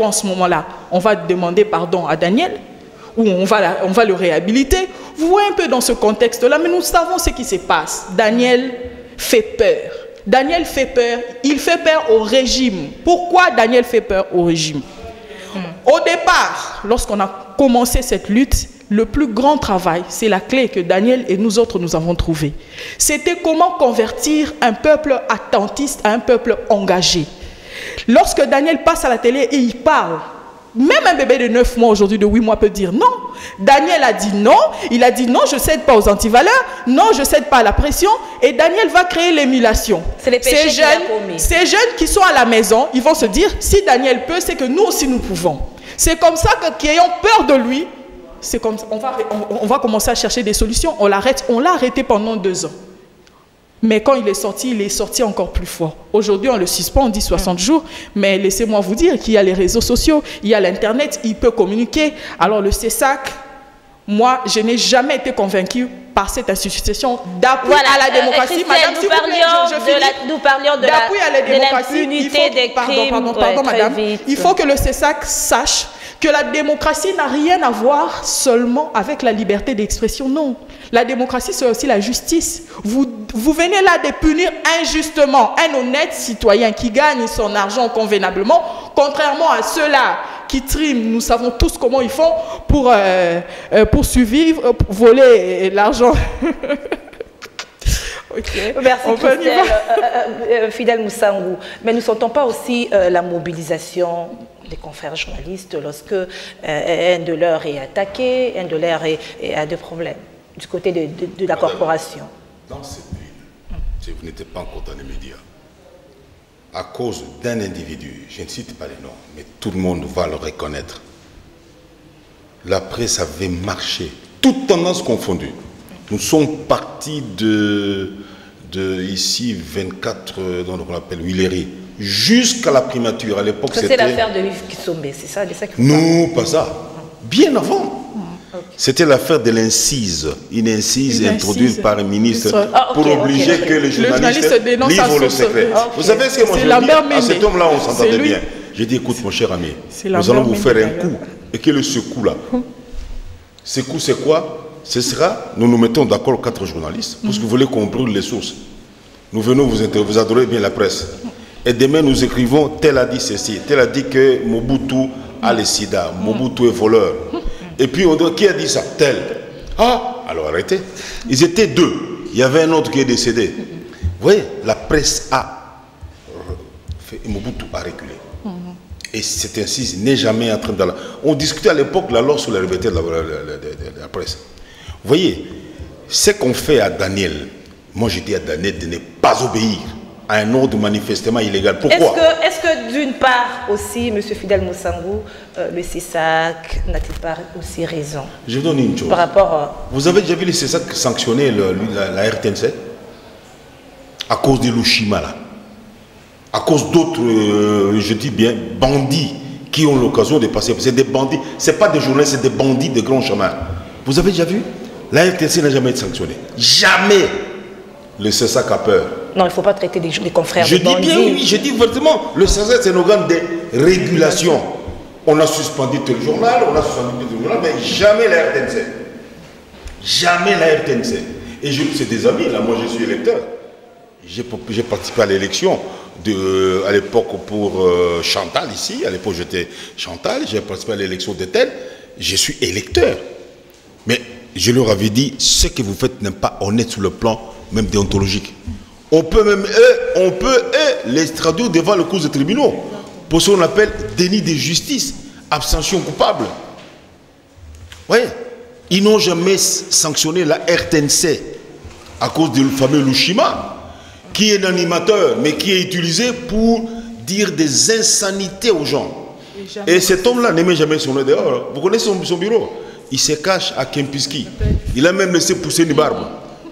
En ce moment-là, on va demander pardon à Daniel, ou on va le réhabiliter. Vous voyez un peu dans ce contexte-là, mais nous savons ce qui se passe. Daniel fait peur. Daniel fait peur. Il fait peur au régime. Pourquoi Daniel fait peur au régime? Au départ, lorsqu'on a commencé cette lutte, le plus grand travail, c'est la clé que Daniel et nous autres nous avons trouvée. C'était comment convertir un peuple attentiste à un peuple engagé. Lorsque Daniel passe à la télé et il parle, même un bébé de 9 mois aujourd'hui, de 8 mois peut dire non. Daniel a dit non, il a dit non, je ne cède pas aux antivaleurs, non, je ne cède pas à la pression, et Daniel va créer l'émulation. C'est les péchés qu'il a commis. Ces jeunes qui sont à la maison, ils vont se dire, si Daniel peut, c'est que nous aussi nous pouvons. C'est comme ça qu'ayant peur de lui, c'est comme ça, on va commencer à chercher des solutions. On l'a arrêté pendant 2 ans. Mais quand il est sorti encore plus fort. Aujourd'hui, on le suspend, on dit 60 jours. Mais laissez-moi vous dire qu'il y a les réseaux sociaux, il y a l'Internet, il peut communiquer. Alors le CESAC, moi, je n'ai jamais été convaincu par cette institution d'appui à la démocratie. Madame, s'il vous plaît, nous parlions de l'impunité des crimes. Pardon, madame. Il faut que le CESAC sache que la démocratie n'a rien à voir seulement avec la liberté d'expression. Non. La démocratie, c'est aussi la justice. Vous venez là de punir injustement un honnête citoyen qui gagne son argent convenablement, contrairement à ceux-là qui triment. Nous savons tous comment ils font pour survivre, pour voler l'argent. Okay. Merci Christelle, Fidèle Moussangou. Mais nous ne sentons pas aussi la mobilisation des confrères journalistes lorsque un de leurs est attaqué, un de leurs a des problèmes du côté de la corporation. Dans cette ville, vous n'étiez pas encore dans les médias. À cause d'un individu, je ne cite pas les noms, mais tout le monde va le reconnaître. La presse avait marché, toutes tendances confondues. Nous sommes partis de ici 24, dans ce qu'on appelle Huilery, jusqu'à la primature. À l'époque, c'était l'affaire de Yves Kisombe, c'est ça, que vous non, pas ça. Bien avant. Okay. C'était l'affaire de l'incise, une incise introduite par un ministre pour obliger que les journalistes livrent le secret. Vous savez ce que moi je dis à cet homme-là, on s'entendait bien. J'ai dit, écoute mon cher ami, nous allons vous faire un coup. Et quel est ce coup-là? Ce coup, c'est quoi? Ce sera, nous nous mettons d'accord 4 journalistes, parce que vous voulez qu'on brûle les sources. Nous venons vous adorez bien la presse. Et demain, nous écrivons, tel a dit ceci, tel a dit que Mobutu a le sida, Mobutu est voleur. Et puis, on dit, qui a dit ça? Tel. Ah, alors arrêtez. Ils étaient 2. Il y avait un autre qui est décédé. Vous voyez, la presse a fait, Mobutu a reculé. Et c'est ainsi, il n'est jamais entré dans la... On discutait à l'époque la loi sur la liberté de la presse. Vous voyez, ce qu'on fait à Daniel, moi j'ai dit à Daniel de ne pas obéir à un ordre manifestement illégal. Pourquoi? Est-ce que d'une part aussi, M. Fidèle Moussangou, le CESAC n'a-t-il pas aussi raison? Je vous donne une chose. Par rapport à... Vous avez déjà vu le CESAC sanctionner la RTNC à cause de l'Ushima là, à cause d'autres, je dis bien, bandits qui ont l'occasion de passer. C'est des bandits, ce n'est pas des journalistes, c'est des bandits de grands chemins. Vous avez déjà vu? La RTNC n'a jamais été sanctionnée. Jamais. Le CESAC a peur. Non, il ne faut pas traiter des confrères de bandits. Je dis bien oui, je dis vraiment, le CESAC c'est un organe de régulation. On a suspendu tel journal, on a suspendu tel journal, mais jamais la RTNC. Jamais la RTNC. Et c'est des amis, là, moi je suis électeur. J'ai participé à l'élection à l'époque pour Chantal ici, à l'époque j'étais Chantal, j'ai participé à l'élection de tel, je suis électeur. Mais je leur avais dit, ce que vous faites n'est pas honnête sur le plan même déontologique. On peut même, les traduire devant le cours des tribunaux pour ce qu'on appelle déni de justice, abstention coupable. Oui, ils n'ont jamais sanctionné la RTNC à cause du fameux Lushima, qui est un animateur, mais qui est utilisé pour dire des insanités aux gens. Et cet homme-là n'aimait jamais son nez dehors. Vous connaissez son bureau? Il se cache à Kempinski. Il a même laissé pousser une barbe.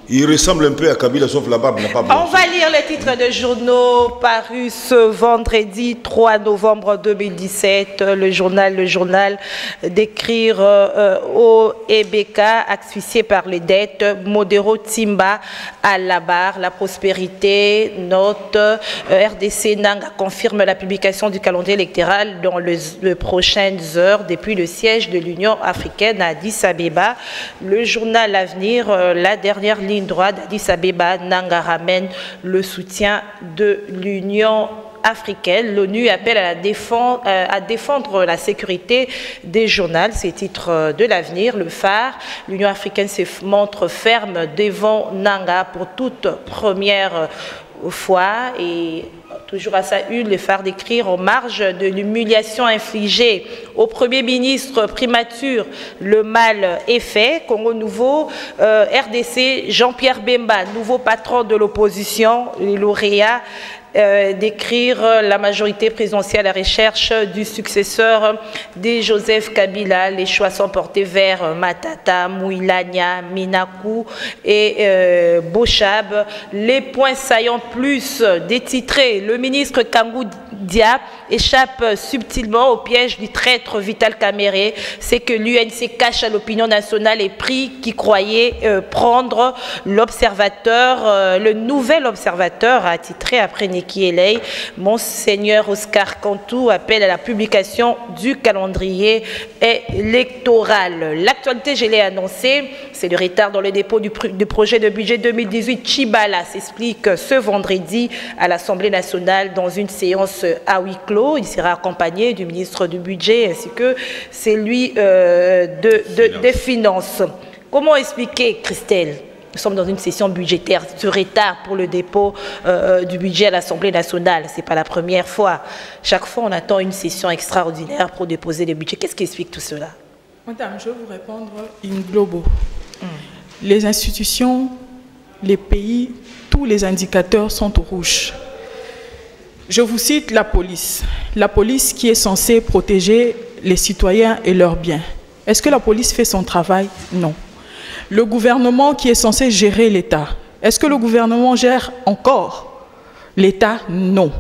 Il ressemble un peu à Kabila, sauf la barbe n'a pas blanchi. On va lire les titres de journaux parus ce vendredi 3 novembre 2017. Le journal d'écrire au EBK, asphyxié par les dettes. Modero Timba à la barre. La prospérité, note. RDC Nanga confirme la publication du calendrier électoral dans les prochaines heures depuis le siège de l'Union africaine à Addis Abeba. Le journal L'Avenir, la dernière ligne droite d'Addis Abeba, Nanga ramène le soutien de l'Union africaine. L'ONU appelle à défendre la sécurité des journaux. C'est titre de L'Avenir. Le Phare, l'Union africaine se montre ferme devant Nanga pour toute première fois. Et toujours à sa une, le Phare d'écrire en marge de l'humiliation infligée au Premier ministre prémature, le mal est fait. Congo Nouveau, RDC, Jean-Pierre Bemba, nouveau patron de l'opposition, les lauréats, d'écrire la majorité présidentielle à la recherche du successeur de Joseph Kabila. Les choix sont portés vers Matata, Mouilania, Minakou et Bochab. Les points saillants plus détitrés. Le ministre Kangou Dia échappe subtilement au piège du traître Vital Kamere. C'est que l'UNC cache à l'opinion nationale les prix qui croyait prendre l'observateur, le nouvel observateur a titré après Neki Elei. Monseigneur Oscar Cantou appelle à la publication du calendrier électoral. L'actualité, je l'ai annoncé, c'est le retard dans le dépôt du projet de budget 2018. Chibala s'explique ce vendredi à l'Assemblée nationale dans une séance à huis clos. Il sera accompagné du ministre du budget ainsi que celui des finances. Comment expliquer, Christelle? Nous sommes dans une session budgétaire, ce retard pour le dépôt du budget à l'Assemblée nationale. Ce n'est pas la première fois. Chaque fois, on attend une session extraordinaire pour déposer le budget. Qu'est-ce qui explique tout cela? Madame, je vais vous répondre in globo. Les institutions, les pays, tous les indicateurs sont au rouge. Je vous cite la police. La police qui est censée protéger les citoyens et leurs biens. Est-ce que la police fait son travail? Non. Le gouvernement qui est censé gérer l'État. Est-ce que le gouvernement gère encore l'État? Non.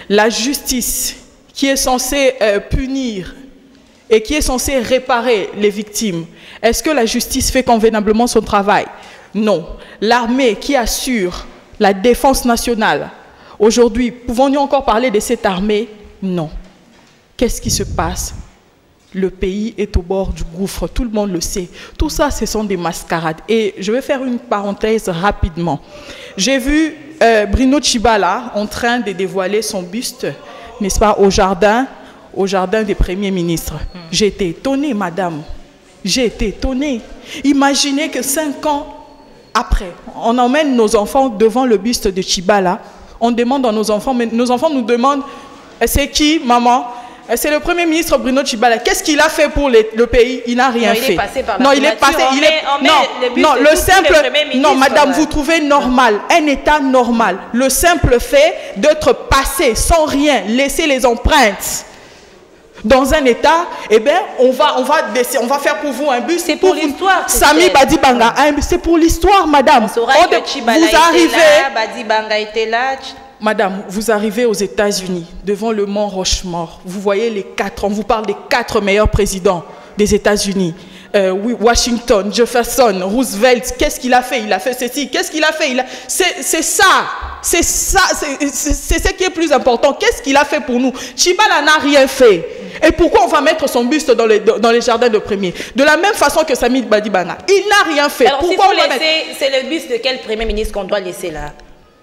La justice qui est censée punir et qui est censée réparer les victimes. Est-ce que la justice fait convenablement son travail? Non. L'armée qui assure la défense nationale. Aujourd'hui, pouvons-nous encore parler de cette armée? Non. Qu'est-ce qui se passe? Le pays est au bord du gouffre, tout le monde le sait. Tout ça, ce sont des mascarades. Et je vais faire une parenthèse rapidement. J'ai vu Bruno Tshibala en train de dévoiler son buste, n'est-ce pas, au jardin des premiers ministres. J'ai été étonnée, madame. J'ai été étonnée. Imaginez que 5 ans après, on emmène nos enfants devant le buste de Tshibala. On demande à nos enfants, mais nos enfants nous demandent, c'est qui, maman? C'est le Premier ministre Bruno Tshibala. Qu'est-ce qu'il a fait pour le pays? Il n'a rien fait. Il est passé par la non, il est passé. Le simple. Non, madame, vous trouvez normal, un État normal, le simple fait d'être passé sans rien, laisser les empreintes dans un État, eh bien, on va faire pour vous un bus. C'est pour l'histoire. Sami Badi Banga, c'est pour l'histoire, madame. Vous arrivez. Badi Banga était là. Madame, vous arrivez aux États-Unis, devant le mont Rochemort. Vous voyez on vous parle des 4 meilleurs présidents des États-Unis. Washington, Jefferson, Roosevelt, qu'est-ce qu'il a fait? Il a fait ceci, qu'est-ce qu'il a fait? C'est ce qui est plus important. Qu'est-ce qu'il a fait pour nous? Tshibala n'a rien fait. Et pourquoi on va mettre son buste dans les jardins de premier? De la même façon que Sami Badi Banga. Il n'a rien fait. Alors, pourquoi c'est le buste de quel Premier ministre qu'on doit laisser là?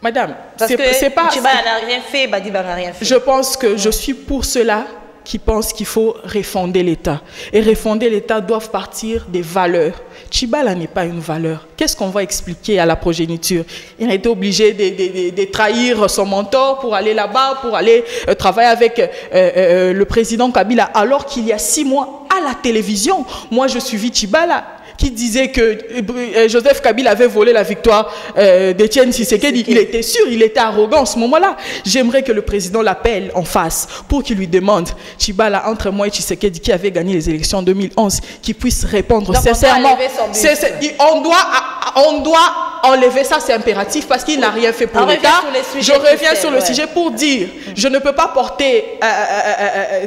Madame, c'est pas... Tshibala n'a rien fait, Badi Banga n'a rien fait. Je pense que je suis pour cela qui pensent qu'il faut refonder l'État. Et refonder l'État doivent partir des valeurs. Tshibala n'est pas une valeur. Qu'est-ce qu'on va expliquer à la progéniture? Il a été obligé de trahir son mentor pour aller là-bas, pour aller travailler avec le président Kabila, alors qu'il y a 6 mois, à la télévision, moi je suivis Tshibala, qui disait que Joseph Kabila avait volé la victoire d'Étienne Tshisekedi. Il était sûr, il était arrogant en ce moment-là. J'aimerais que le président l'appelle en face pour qu'il lui demande, Tshibala, entre moi et Tshisekedi qui avait gagné les élections en 2011, qu'il puisse répondre sincèrement. enlever ça, c'est impératif parce qu'il n'a rien fait pour l'État. Je reviens sur le sujet pour dire, je ne peux pas porter,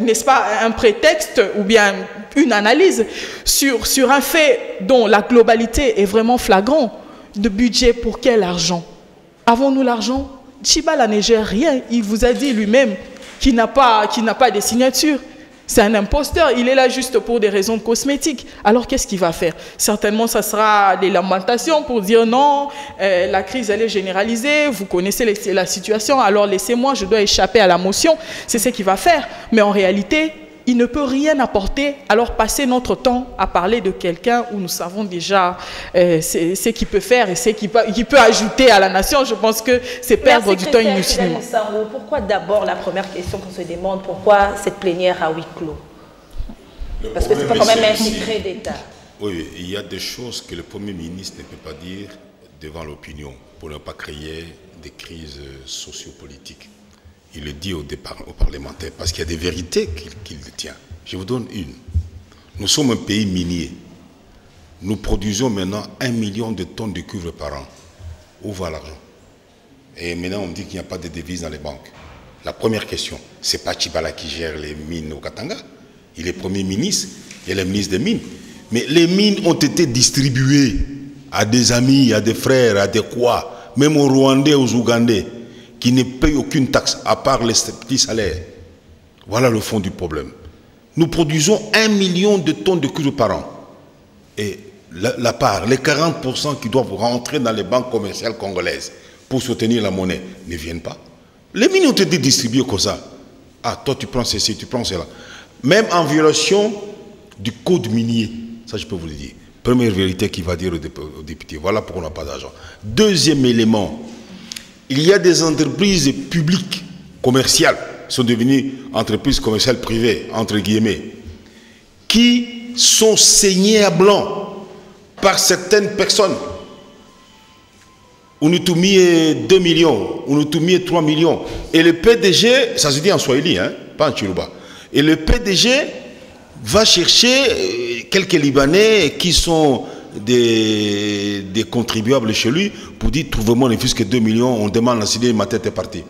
n'est-ce pas, un prétexte ou bien une analyse sur un fait dont la globalité est vraiment flagrant. De budget pour quel argent? Avons-nous l'argent? Tchibala ne gère rien. Il vous a dit lui-même qu'il n'a pas de signature. C'est un imposteur. Il est là juste pour des raisons cosmétiques. Alors qu'est-ce qu'il va faire? Certainement, ça sera des lamentations pour dire non, la crise elle est généralisée, vous connaissez la situation, alors laissez-moi, je dois échapper à la motion. C'est ce qu'il va faire. Mais en réalité, il ne peut rien apporter. Alors passer notre temps à parler de quelqu'un où nous savons déjà ce qu'il peut faire et ce qu'il peut ajouter à la nation, je pense que c'est perdre du temps inutilement. Pourquoi d'abord la première question qu'on se demande, pourquoi cette plénière à huis clos? Parce que ce n'est pas quand même un secret d'État. Oui, il y a des choses que le Premier ministre ne peut pas dire devant l'opinion pour ne pas créer des crises sociopolitiques. Il le dit aux parlementaires parce qu'il y a des vérités qu'il détient. Je vous donne une. Nous sommes un pays minier. Nous produisons maintenant 1 million de tonnes de cuivre par an. Où va l'argent? Et maintenant, on me dit qu'il n'y a pas de devises dans les banques. La première question, ce n'est pas Tchibala qui gère les mines au Katanga. Il est Premier ministre, il est le ministre des Mines. Mais les mines ont été distribuées à des amis, à des frères, à des quoi, même aux Rwandais, aux Ougandais, qui ne payent aucune taxe, à part les petits salaires. Voilà le fond du problème. Nous produisons 1 million de tonnes de cuivre par an. Et la part, les 40% qui doivent rentrer dans les banques commerciales congolaises pour soutenir la monnaie, ne viennent pas. Les mines ont été distribuées comme ça. Ah, toi tu prends ceci, tu prends cela. Même en violation du code minier. Ça, je peux vous le dire. Première vérité qu'il va dire aux députés. Voilà pourquoi on n'a pas d'argent. Deuxième élément, il y a des entreprises publiques, commerciales, qui sont devenues entreprises commerciales privées, entre guillemets, qui sont saignées à blanc par certaines personnes. On nous mis 2 millions, on nous mis 3 millions. Et le PDG, ça se dit en Swahili, hein, pas en Chiluba. Et le PDG va chercher quelques Libanais qui sont des contribuables chez lui pour dire trouvez-moi ne fût-ce que 2 millions, on demande la CDI, ma tête est partie.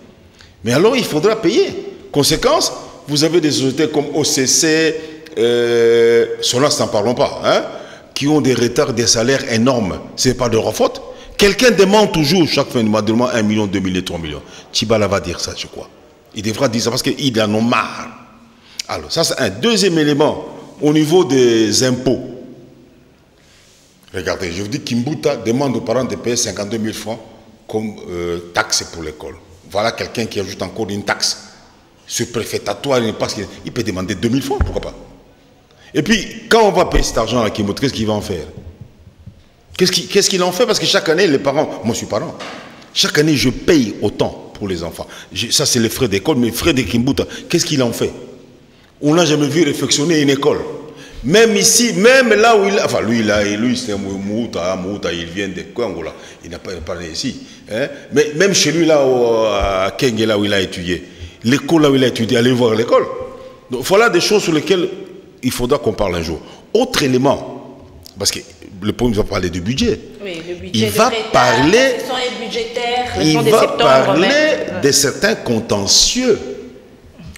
Mais alors il faudra payer. Conséquence, vous avez des sociétés comme OCC, Sonas n'en parlons pas, hein, qui ont des retards, des salaires énormes. Ce n'est pas de leur faute. Quelqu'un demande toujours chaque fin de mois 1 million, 2 millions, 3 millions. Tchibala va dire ça, je crois. Il devra dire ça parce qu'il en a marre. Alors, ça c'est un deuxième élément au niveau des impôts. Regardez, je vous dis qu'Imbuta demande aux parents de payer 52 000 francs comme taxe pour l'école. Voilà quelqu'un qui ajoute encore une taxe. Ce préfectatoire, il peut demander 2 000 francs, pourquoi pas. Et puis, quand on va payer cet argent-là, qu'est-ce qu'il va en faire? Qu'est-ce qu'il en fait? Parce que chaque année, les parents, moi je suis parent, chaque année je paye autant pour les enfants. Ça c'est les frais d'école, mais les frais de Kimbuta, qu'est-ce qu'il en fait? On n'a jamais vu réfectionner une école. Même ici, même là où il... Enfin, lui c'est un Mouta, il vient de Congo, il n'a pas parlé ici. Hein? Mais même chez lui, là, à Kenge, là où il a étudié, l'école là où il a étudié, allez voir l'école. Donc voilà des choses sur lesquelles il faudra qu'on parle un jour. Autre élément, parce que le premier va parler du budget. Oui, le budget il va parler, de certains contentieux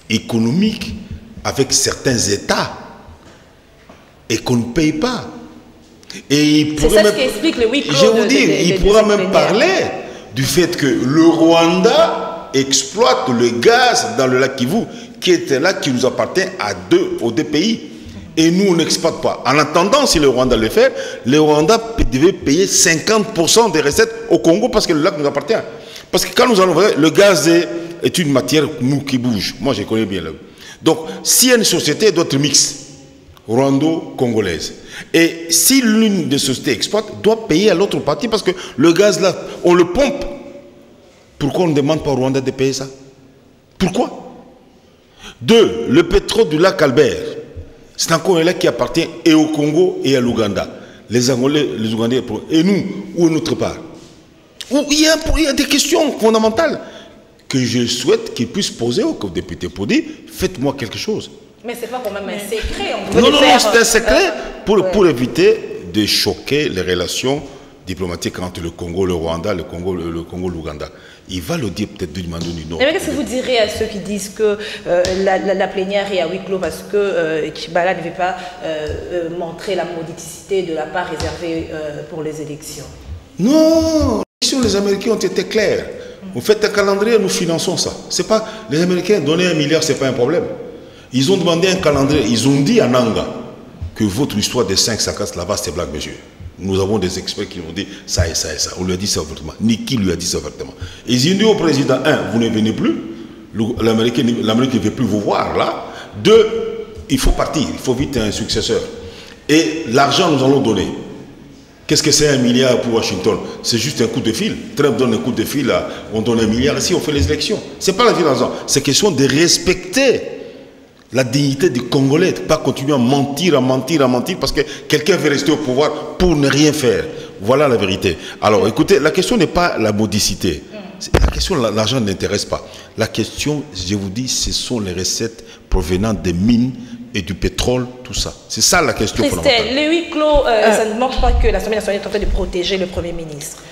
économiques avec certains États et qu'on ne paye pas. Et c'est ça ce qui explique le huis clos. Je vous dis, il pourra même parler du fait que le Rwanda exploite le gaz dans le lac Kivu, qui était là, qui nous appartient aux deux pays. Et nous, on n'exploite pas. En attendant, si le Rwanda le fait, le Rwanda devait payer 50% des recettes au Congo parce que le lac nous appartient. Parce que quand nous allons voir, le gaz est une matière qui bouge. Moi, je connais bien là. Donc, s'il y a une société, d'autres mix, rwando-congolaise. Et si l'une des sociétés exploite, doit payer à l'autre partie parce que le gaz là, on le pompe. Pourquoi on ne demande pas au Rwanda de payer ça? Pourquoi? 2. Le pétrole du lac Albert. C'est encore un lac qui appartient et au Congo et à l'Ouganda. Les Angolais, les Ougandais, et nous, ou notre part. Il y a des questions fondamentales que je souhaite qu'ils puissent poser aux députés pour dire, faites-moi quelque chose. Mais ce n'est pas quand même un secret. Non, c'est un secret pour éviter de choquer les relations diplomatique entre le Congo, le Rwanda, le Congo, l'Ouganda. Il va le dire peut-être d'une manière ou d'une autre. Qu'est-ce que vous direz à ceux qui disent que la plénière est à huis clos parce que Tshibala ne veut pas montrer la modicité de la part réservée pour les élections? Non, les Américains ont été clairs. Vous faites un calendrier, nous finançons ça. C'est pas, les Américains donner 1 milliard, ce n'est pas un problème. Ils ont demandé un calendrier, ils ont dit à Nanga que votre histoire des 5 saccades là-bas, c'est blague, monsieur. Nous avons des experts qui ont dit ça et ça et ça. On lui a dit ça ouvertement. Niki lui a dit ça ouvertement. Ils ont dit au président, 1, vous ne venez plus. L'Amérique ne veut plus vous voir là. 2, il faut partir. Il faut vite un successeur. Et l'argent, nous allons donner. Qu'est-ce que c'est 1 milliard pour Washington? C'est juste un coup de fil. Trump donne un coup de fil, là, on donne 1 milliard. Ici, on fait les élections. Ce n'est pas la vie d'argent. C'est question de respecter la dignité du Congolais, pas continuer à mentir, parce que quelqu'un veut rester au pouvoir pour ne rien faire. Voilà la vérité. Alors, écoutez, la question n'est pas la modicité. La question, l'argent n'intéresse pas. La question, je vous dis, ce sont les recettes provenant des mines et du pétrole, tout ça. C'est ça la question fondamentale. Les huis clos, ça ne montre pas que l'Assemblée nationale est en train de protéger le Premier ministre.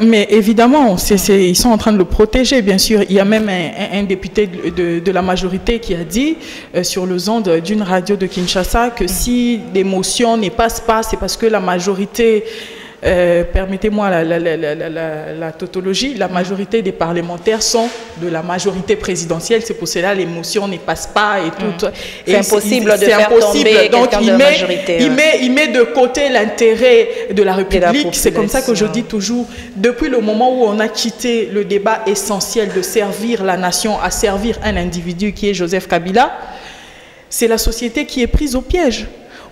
Mais évidemment, ils sont en train de le protéger, bien sûr. Il y a même un député de la majorité qui a dit sur le ondes d'une radio de Kinshasa que si les motions ne passent pas, c'est parce que la majorité, permettez-moi la tautologie, la majorité des parlementaires sont de la majorité présidentielle. C'est pour cela que les motions ne passent pas et tout. C'est impossible de faire tomber donc quelqu'un de la majorité. il met de côté l'intérêt de la République. C'est comme ça que je dis toujours, depuis le moment où on a quitté le débat essentiel de servir la nation à servir un individu qui est Joseph Kabila, c'est la société qui est prise au piège.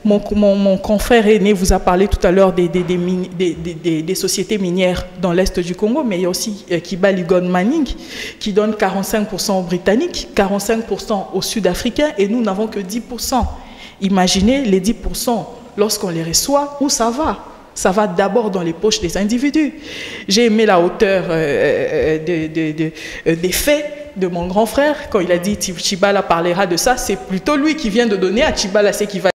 Mon confrère aîné vous a parlé tout à l'heure des sociétés minières dans l'Est du Congo, mais il y a aussi Kibali Gold Mining qui donne 45% aux Britanniques, 45% aux Sud-Africains, et nous n'avons que 10%. Imaginez les 10% lorsqu'on les reçoit, où ça va? Ça va d'abord dans les poches des individus. J'ai aimé la hauteur des faits de mon grand frère quand il a dit Tshibala parlera de ça. C'est plutôt lui qui vient de donner à Tshibala ce qui va